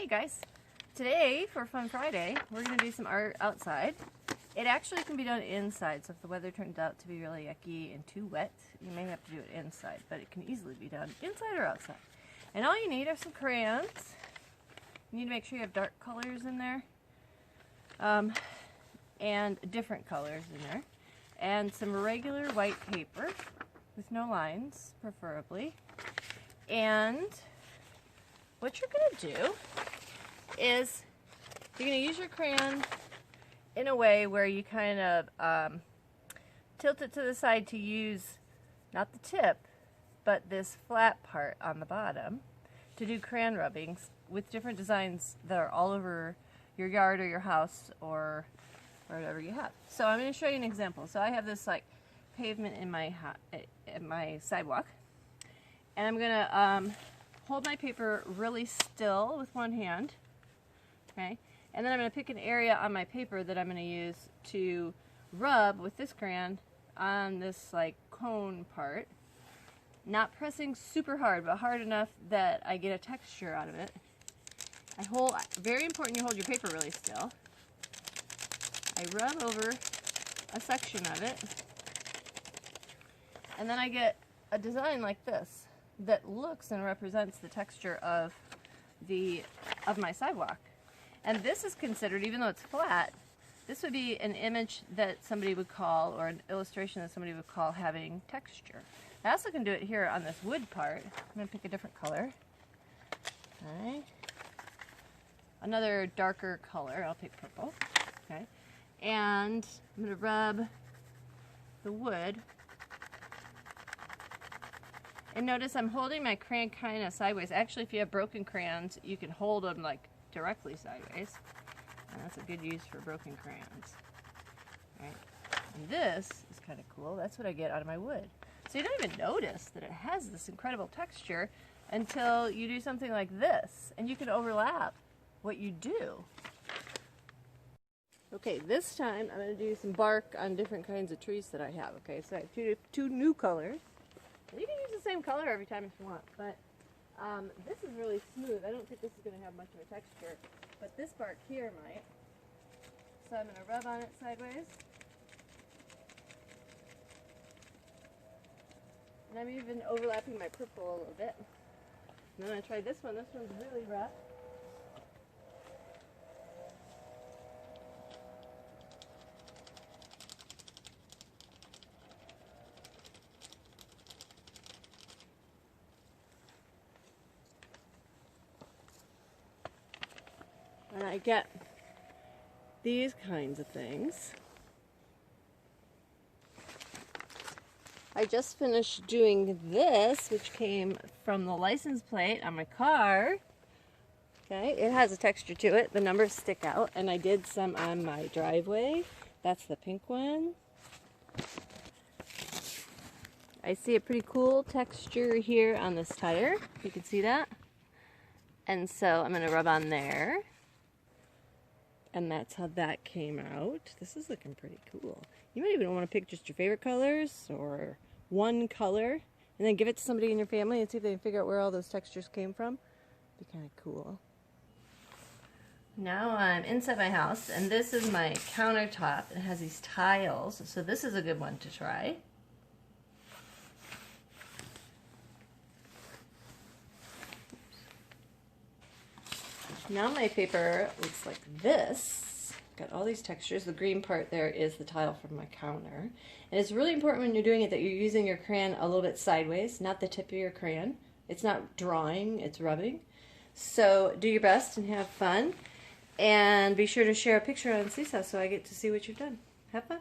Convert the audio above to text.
Hi guys! Today, for Fun Friday, we're going to do some art outside. It actually can be done inside, so if the weather turns out to be really yucky and too wet, you may have to do it inside, but it can easily be done inside or outside. And all you need are some crayons. You need to make sure you have dark colors in there, and different colors in there, and some regular white paper with no lines, preferably. And what you're going to do is you're going to use your crayon in a way where you kind of tilt it to the side to use not the tip but this flat part on the bottom to do crayon rubbings with different designs that are all over your yard or your house or whatever you have. So I'm going to show you an example. So I have this like pavement in my sidewalk, and I'm going to hold my paper really still with one hand, okay? And then I'm going to pick an area on my paper that I'm going to use to rub with this crayon on this like cone part. Not pressing super hard, but hard enough that I get a texture out of it. Very important you hold your paper really still. I rub over a section of it, and then I get a design like this that looks and represents the texture of my sidewalk. And this is considered, even though it's flat, this would be an image that somebody would call, or an illustration that somebody would call having texture. I also can do it here on this wood part. I'm going to pick a different color. Okay. Another darker color, I'll pick purple. Okay. And I'm going to rub the wood. And notice I'm holding my crayon kind of sideways. Actually, if you have broken crayons, you can hold them like directly sideways. And that's a good use for broken crayons. Right? And this is kind of cool. That's what I get out of my wood. So you don't even notice that it has this incredible texture until you do something like this. And you can overlap what you do. Okay, this time I'm going to do some bark on different kinds of trees that I have. Okay, so I have two new colors. You can use the same color every time if you want, but this is really smooth. I don't think this is going to have much of a texture, but this bark here might. So I'm going to rub on it sideways. And I'm even overlapping my purple a little bit. And then I try this one. This one's really rough. And I get these kinds of things. I just finished doing this, which came from the license plate on my car. Okay, it has a texture to it. The numbers stick out, and I did some on my driveway. That's the pink one. I see a pretty cool texture here on this tire. You can see that. And so I'm going to rub on there. And that's how that came out. This is looking pretty cool. You might even want to pick just your favorite colors or one color and then give it to somebody in your family and see if they can figure out where all those textures came from. Be kind of cool. Now I'm inside my house, and this is my countertop. It has these tiles, so this is a good one to try. Now my paper looks like this. Got all these textures. The green part there is the tile from my counter. And it's really important when you're doing it that you're using your crayon a little bit sideways, not the tip of your crayon. It's not drawing, it's rubbing. So do your best and have fun. And be sure to share a picture on Seesaw so I get to see what you've done. Have fun.